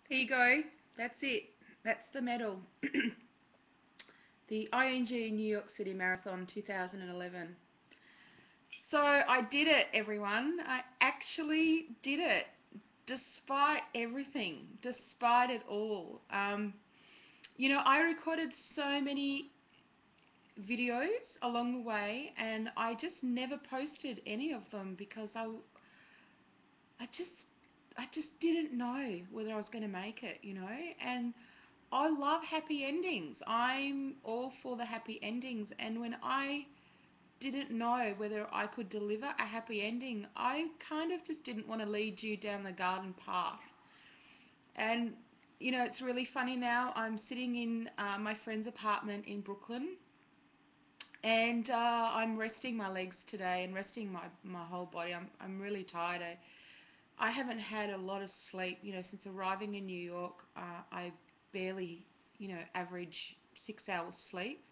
There you go. That's it. That's the medal. The ING New York City Marathon 2011. So I did it, everyone. I actually did it. Despite everything, despite it all. I recorded so many videos along the way and I just never posted any of them because I just I just didn't know whether I was going to make it. And I love happy endings. I'm all for the happy endings. And when I didn't know whether I could deliver a happy ending, I kind of just didn't want to lead you down the garden path. And, it's really funny now. I'm sitting in my friend's apartment in Brooklyn and I'm resting my legs today and resting my whole body. I'm really tired. I haven't had a lot of sleep, since arriving in New York. I barely, average 6 hours sleep.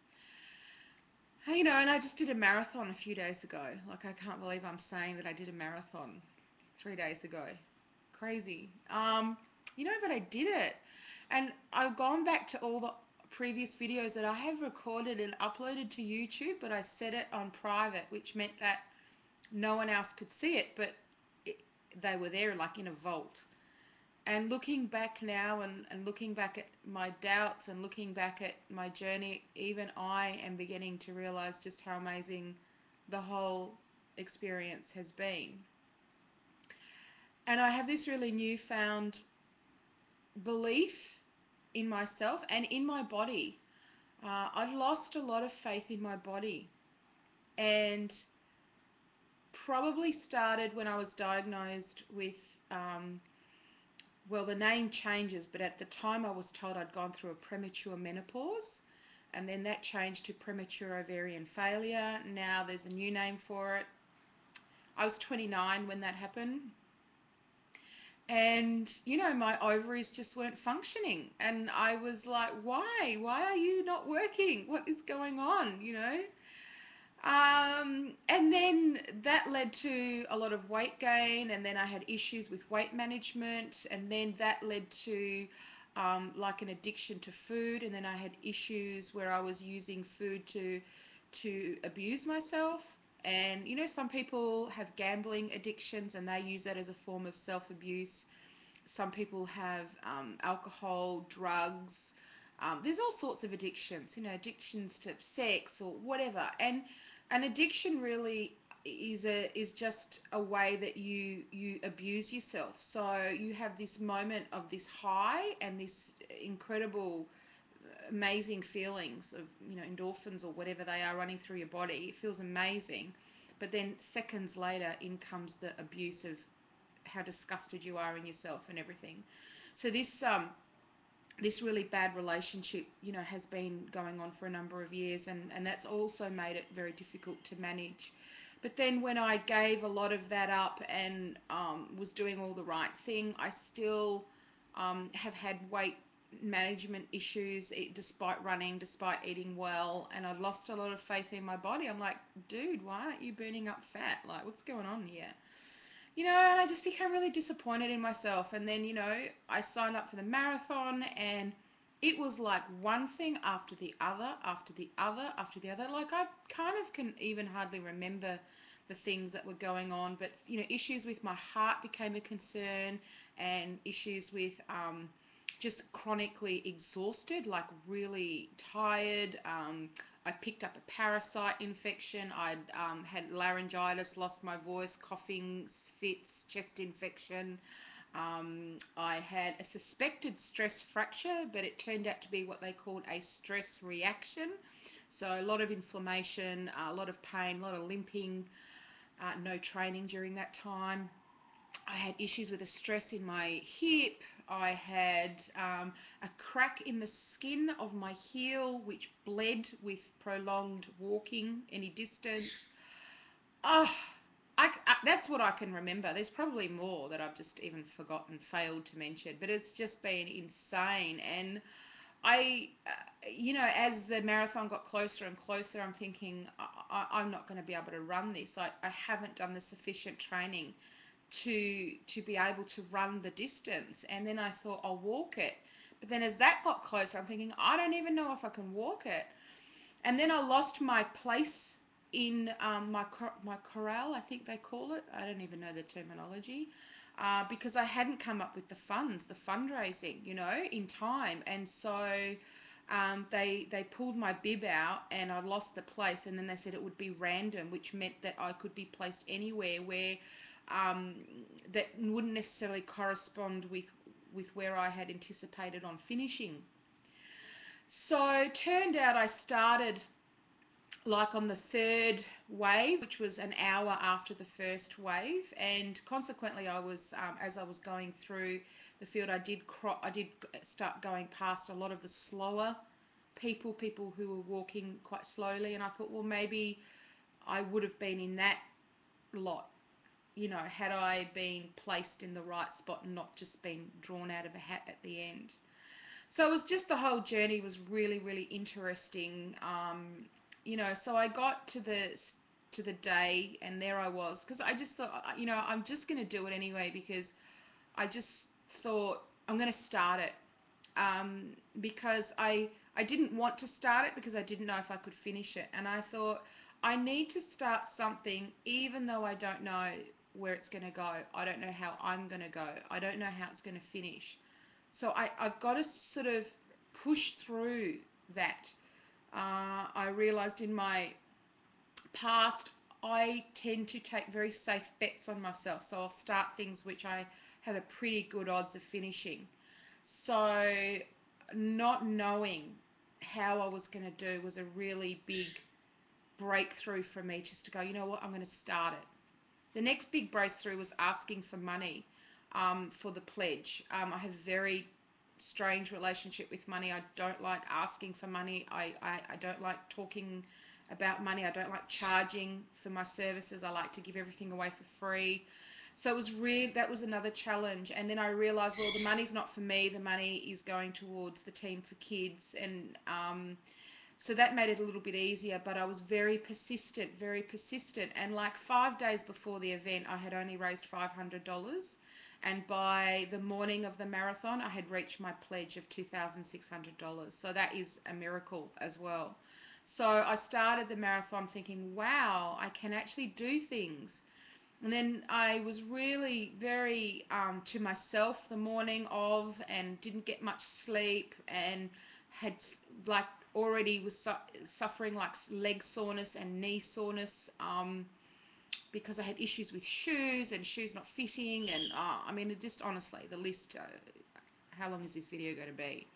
And I just did a marathon a few days ago. Like, I can't believe I'm saying that I did a marathon 3 days ago. Crazy. But I did it. And I've gone back to all the previous videos that I have recorded and uploaded to YouTube, but I set it on private, which meant that no one else could see it, but they were there like in a vault. And looking back now and looking back at my doubts and looking back at my journey, even I am beginning to realize just how amazing the whole experience has been. And I have this really newfound belief in myself and in my body. I'd lost a lot of faith in my body and probably started when I was diagnosed with well, the name changes, but at the time I was told I'd gone through a premature menopause, and then that changed to premature ovarian failure. Now there's a new name for it. I was 29 when that happened. And, my ovaries just weren't functioning. And I was like, why? Why are you not working? What is going on? And then that led to a lot of weight gain, and then I had issues with weight management, and then that led to like an addiction to food, and then I had issues where I was using food to abuse myself. And some people have gambling addictions, and they use that as a form of self-abuse. Some people have alcohol, drugs. There's all sorts of addictions, addictions to sex or whatever. And an addiction really is just a way that you abuse yourself. So you have this moment of this high and this incredible amazing feelings of endorphins or whatever they are running through your body. It feels amazing, but then seconds later in comes the abuse of how disgusted you are in yourself and everything. So this really bad relationship, has been going on for a number of years, and that's also made it very difficult to manage. But then when I gave a lot of that up and was doing all the right thing, I still have had weight management issues despite running, despite eating well, and I lost a lot of faith in my body. I'm like, dude, why aren't you burning up fat? Like, what's going on here? And I just became really disappointed in myself. And then, I signed up for the marathon, and it was like one thing after the other, after the other, after the other. Like, I kind of can even hardly remember the things that were going on, but, issues with my heart became a concern, and issues with just chronically exhausted, like really tired. I picked up a parasite infection. I'd had laryngitis, lost my voice, coughing fits, chest infection. I had a suspected stress fracture, but it turned out to be what they called a stress reaction. So a lot of inflammation, a lot of pain, a lot of limping, no training during that time. I had issues with a stress in my hip. I had a crack in the skin of my heel, which bled with prolonged walking any distance. Oh, that's what I can remember. There's probably more that I've just even forgotten, failed to mention, but it's just been insane. And as the marathon got closer and closer, I'm thinking, I'm not going to be able to run this. I haven't done the sufficient training to be able to run the distance. And then I thought I'll walk it. But then as that got closer, I'm thinking I don't even know if I can walk it. And then I lost my place in my corral, I think they call it. I don't even know the terminology. Because I hadn't come up with the funds, the fundraising, in time. And so they pulled my bib out and I lost the place. And then they said it would be random, which meant that I could be placed anywhere where that wouldn't necessarily correspond with where I had anticipated on finishing. So turned out I started like on the third wave, which was an hour after the first wave, and consequently, I was as I was going through the field, I did start going past a lot of the slower people who were walking quite slowly, and I thought, well, maybe I would have been in that lot, had I been placed in the right spot and not just been drawn out of a hat at the end. So it was just the whole journey was really, really interesting. So I got to the day and there I was, because I just thought, I'm just going to do it anyway, because I just thought I'm going to start it. Because I didn't want to start it because I didn't know if I could finish it. And I thought I need to start something even though I don't know where it's going to go. I don't know how I'm going to go. I don't know how it's going to finish. So I've got to sort of push through that. I realised in my past, I tend to take very safe bets on myself. So I'll start things which I have a pretty good odds of finishing. So not knowing how I was going to do was a really big breakthrough for me, just to go, you know what, I'm going to start it. The next big breakthrough was asking for money for the pledge. I have a very strange relationship with money. I don't like asking for money. I don't like talking about money. I don't like charging for my services. I like to give everything away for free. So that was another challenge. And then I realized, well, the money's not for me. The money is going towards the Team for Kids. And so that made it a little bit easier, but I was very persistent. And like 5 days before the event, I had only raised $500. And by the morning of the marathon, I had reached my pledge of $2,600. So that is a miracle as well. So I started the marathon thinking, wow, I can actually do things. And then I was really very to myself the morning of, and didn't get much sleep, and had like already was suffering like leg soreness and knee soreness because I had issues with shoes and shoes not fitting. And I mean, just honestly, the list, how long is this video going to be?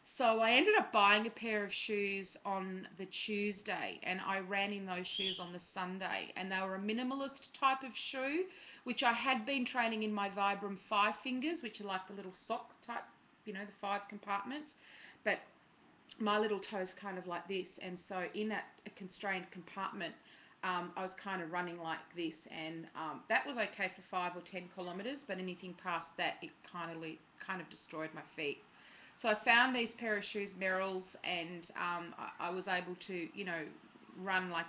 So I ended up buying a pair of shoes on the Tuesday, and I ran in those shoes on the Sunday. And they were a minimalist type of shoe, which I had been training in my Vibram 5 fingers, which are like the little sock type, the 5 compartments. But my little toe's kind of like this, and so in a constrained compartment, I was kind of running like this, and that was okay for 5 or 10 kilometers, but anything past that, it kind of destroyed my feet. So I found these pair of shoes, Merrell's, and I was able to, run like,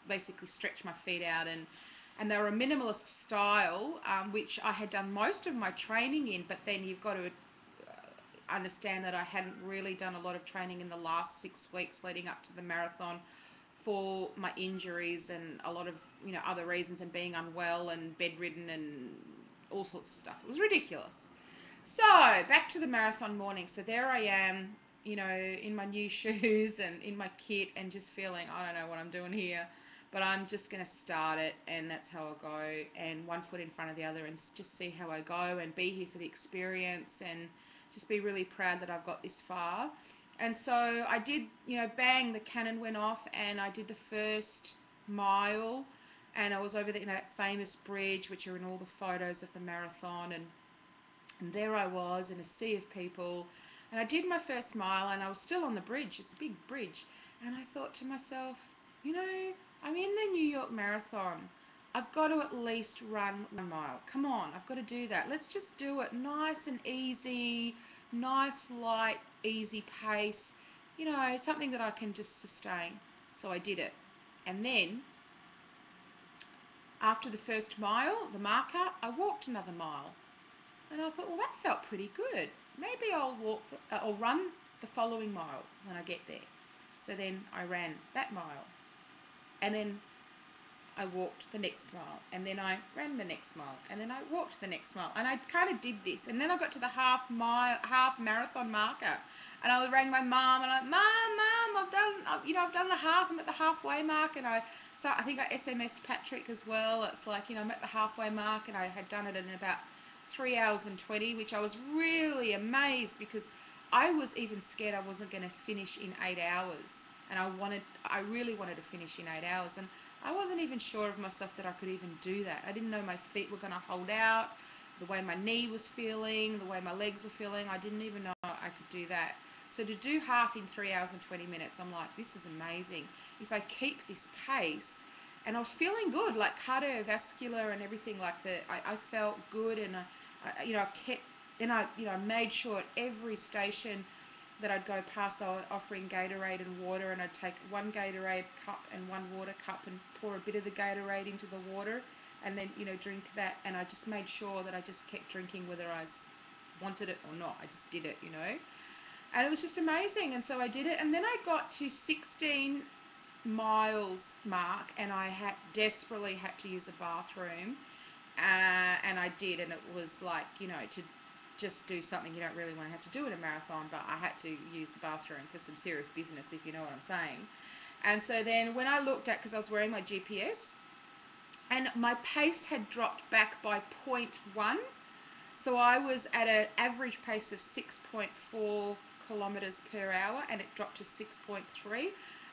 basically stretch my feet out, and they were a minimalist style, which I had done most of my training in, but then you've got to understand that I hadn't really done a lot of training in the last 6 weeks leading up to the marathon for my injuries and a lot of other reasons, and being unwell and bedridden and all sorts of stuff. It was ridiculous. So back to the marathon morning. So there I am, in my new shoes and in my kit, and just feeling, I don't know what I'm doing here, but I'm just going to start it, and that's how I go, and one foot in front of the other, and just see how I go, and be here for the experience, and just be really proud that I've got this far. And so I did, bang, the cannon went off, and I did the first mile, and I was over there in that famous bridge, which are in all the photos of the marathon, and there I was in a sea of people, and I did my first mile, and I was still on the bridge. It's a big bridge, and I thought to myself, I'm in the New York Marathon. I've got to at least run 1 mile. Come on, I've got to do that. Let's just do it nice and easy, nice, light, easy pace, something that I can just sustain. So I did it. And then After the first mile, the marker, I walked another mile. And I thought, well, that felt pretty good. Maybe I'll run the following mile when I get there. So then I ran that mile. And then I walked the next mile, and then I ran the next mile, and then I walked the next mile, and I kind of did this, and then I got to the half marathon marker, and I rang my mum, and I'm like, Mum, I've done the half. I'm at the halfway mark, and I think I SMS'd Patrick as well. It's like, I'm at the halfway mark, and I had done it in about 3 hours and 20, which I was really amazed because I was even scared I wasn't going to finish in 8 hours, and I really wanted to finish in 8 hours, and I wasn't even sure of myself that I could even do that. I didn't know my feet were going to hold out, the way my knee was feeling, the way my legs were feeling. I didn't even know I could do that. So to do half in 3 hours and 20 minutes, I'm like, this is amazing. If I keep this pace, and I was feeling good, like cardiovascular and everything like that. I felt good, and I kept, and I made sure at every station that I'd go past, they were offering Gatorade and water, and I'd take one Gatorade cup and one water cup and pour a bit of the Gatorade into the water, and then drink that. And I just made sure that I just kept drinking whether I wanted it or not. I just did it, and it was just amazing. And so I did it, and then I got to 16 miles mark, and I desperately had to use a bathroom, and I did, and it was like, to just do something you don't really want to have to do in a marathon, but I had to use the bathroom for some serious business, if you know what I'm saying. And so then when I looked at, because I was wearing my GPS, and my pace had dropped back by 0.1, so I was at an average pace of 6.4 kilometers per hour, and it dropped to 6.3.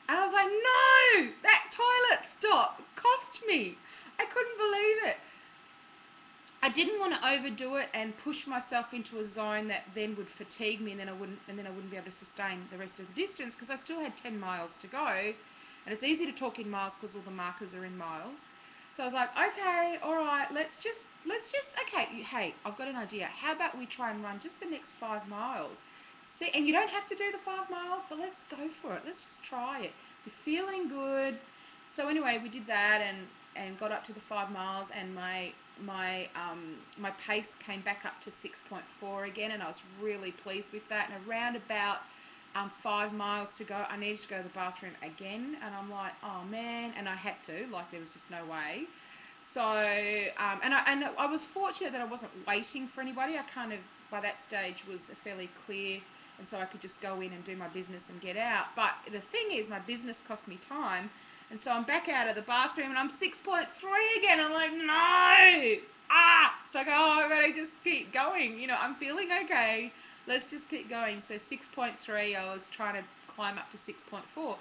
And I was like, no, that toilet stop cost me. I couldn't believe it. I didn't want to overdo it and push myself into a zone that then would fatigue me, and then I wouldn't be able to sustain the rest of the distance, because I still had 10 miles to go, and it's easy to talk in miles because all the markers are in miles. So I was like, okay, all right, let's just okay, hey, I've got an idea. How about we try and run just the next 5 miles? See, and you don't have to do the 5 miles, but let's go for it. Let's just try it. You're feeling good. So anyway, we did that, and got up to the 5 miles, and my pace came back up to 6.4 again, and I was really pleased with that. And around about 5 miles to go, I needed to go to the bathroom again, and I'm like, oh man, and I had to, like, there was just no way. So and I was fortunate that I wasn't waiting for anybody. I kind of, by that stage, was fairly clear, and so I could just go in and do my business and get out. But the thing is, my business cost me time. And so I'm back out of the bathroom, and I'm 6.3 again. I'm like, no! So I go, oh, I've got to just keep going. I'm feeling okay. Let's just keep going. So 6.3, I was trying to climb up to 6.4.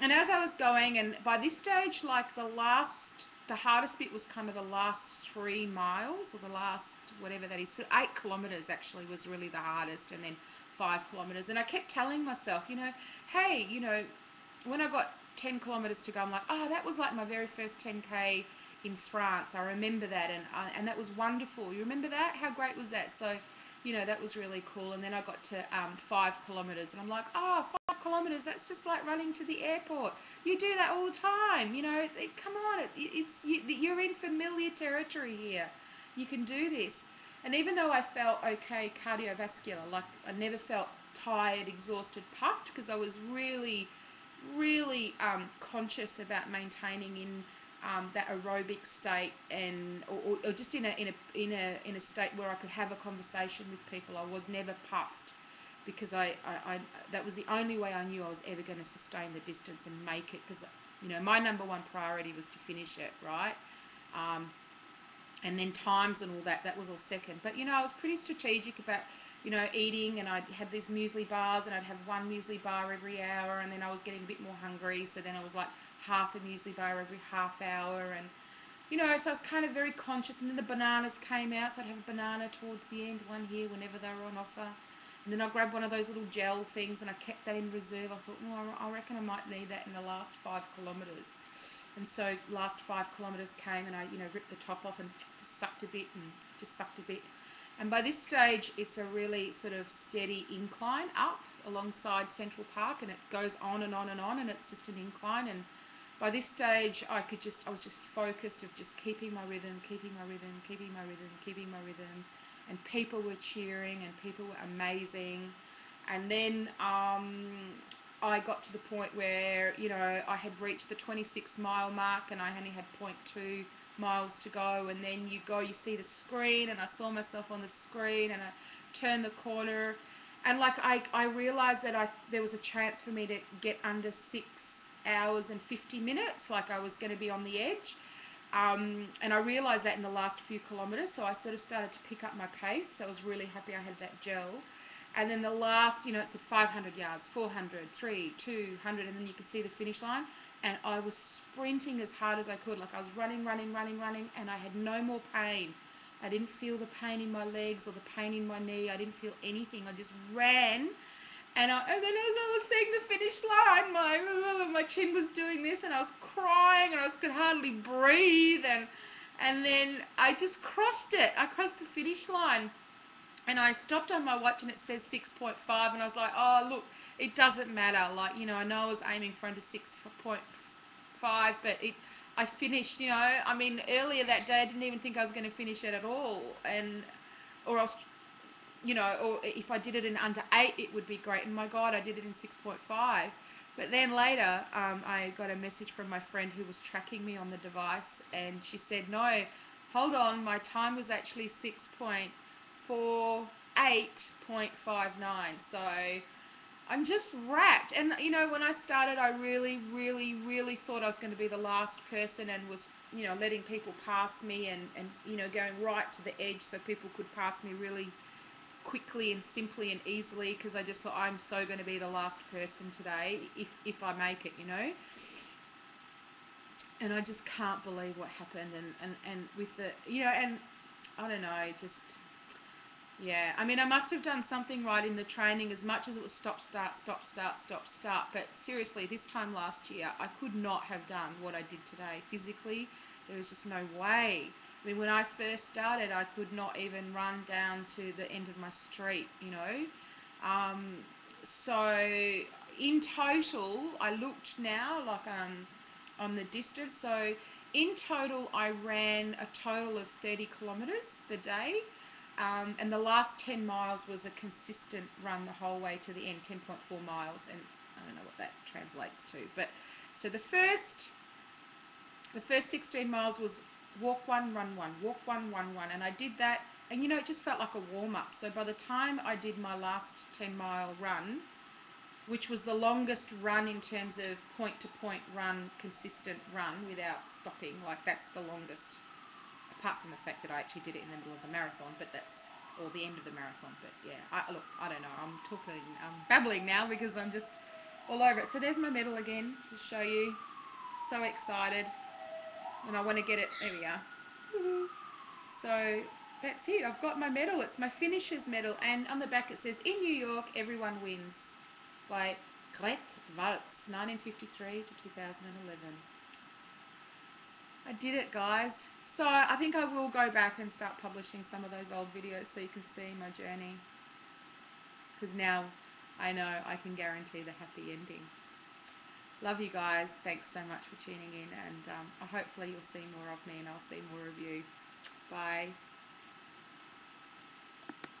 And as I was going, and by this stage, like the hardest bit was kind of the last 3 miles, or the last, whatever that is. So 8 kilometers actually was really the hardest, and then 5 kilometers. And I kept telling myself, hey, when I got 10 kilometers to go, I'm like, oh, that was like my very first 10K in France. I remember that, and that was wonderful. You remember that? How great was that? So, that was really cool. And then I got to 5 kilometers, and I'm like, oh, 5 kilometers, that's just like running to the airport. You do that all the time. Come on, you're in familiar territory here. You can do this. And even though I felt okay cardiovascular, like I never felt tired, exhausted, puffed, because I was really conscious about maintaining in that aerobic state, and or just in a state where I could have a conversation with people. I was never puffed, because I that was the only way I knew I was ever going to sustain the distance and make it, because my number one priority was to finish it, right? And then times and all that was all second. But I was pretty strategic about eating, and I had these muesli bars, and I'd have one muesli bar every hour, and then I was getting a bit more hungry, so then I was like half a muesli bar every half hour, and so I was kind of very conscious. And then the bananas came out, so I'd have a banana towards the end, one here whenever they were on offer, and then I grabbed one of those little gel things, and I kept that in reserve. I thought, I reckon I might need that in the last 5 kilometres. And so last 5 kilometres came, and I ripped the top off and just sucked a bit. And by this stage, it's a really sort of steady incline up alongside Central Park, and it goes on and on and on, and it's just an incline. And by this stage, I was just focused of just keeping my rhythm, keeping my rhythm, keeping my rhythm, keeping my rhythm. And people were cheering and people were amazing. And then I got to the point where, you know, I had reached the 26-mile mark and I only had 0.2 miles to go. And then you see the screen, and I saw myself on the screen, and I turned the corner. And like I realized that there was a chance for me to get under 6 hours and 50 minutes, like I was going to be on the edge. And I realized that in the last few kilometers, so I sort of started to pick up my pace. So I was really happy I had that gel. And then the last, you know, it said 500 yards, 400, 3, 200, and then you could see the finish line. And I was sprinting as hard as I could, like I was running, and I had no more pain. I didn't feel the pain in my legs or the pain in my knee. I didn't feel anything. I just ran. And then as I was seeing the finish line, my chin was doing this, and I was crying, and I could hardly breathe. And then I just crossed it. I crossed the finish line. And I stopped on my watch and it says 6.5, and I was like, oh, look, it doesn't matter. Like, you know, I know I was aiming for under 6.5, but I finished, you know. I mean, earlier that day I didn't even think I was going to finish it at all. Or else, you know, or if I did it in under 8, it would be great. And my God, I did it in 6.5. But then later, I got a message from my friend who was tracking me on the device, and she said, no, hold on, my time was actually 6.48.59. So I'm just wrapped. And, you know, when I started, I really, really, really thought I was going to be the last person, and was, you know, letting people pass me and you know, going right to the edge so people could pass me really quickly and simply and easily, because I just thought, I'm so going to be the last person today if I make it, you know. And I just can't believe what happened, and with the, you know, and I don't know, just, yeah, I mean, I must have done something right in the training, as much as it was stop, start, stop, start, stop, start. But seriously, this time last year, I could not have done what I did today. Physically, there was just no way. I mean, when I first started, I could not even run down to the end of my street, you know. So in total, I looked now, like on the distance. So in total, I ran a total of 30 kilometres the day. And the last 10 miles was a consistent run the whole way to the end, 10.4 miles, and I don't know what that translates to. But so the first 16 miles was walk one, run one, walk one, run one, and I did that, and you know, it just felt like a warm-up. So by the time I did my last 10-mile run, which was the longest run in terms of point-to-point run, consistent run without stopping, like that's the longest, apart from the fact that I actually did it in the middle of the marathon, but that's, or the end of the marathon. But yeah, I don't know, I'm babbling now because I'm just all over it. So there's my medal again to show you. So excited, and I want to get it. There we are. Woo-hoo. So that's it, I've got my medal. It's my finisher's medal, and on the back it says, in New York everyone wins, by Gret Waltz, 1953 to 2011. I did it, guys. So I think I will go back and start publishing some of those old videos so you can see my journey, because now I know I can guarantee the happy ending. Love you guys. Thanks so much for tuning in, and hopefully you'll see more of me and I'll see more of you. Bye.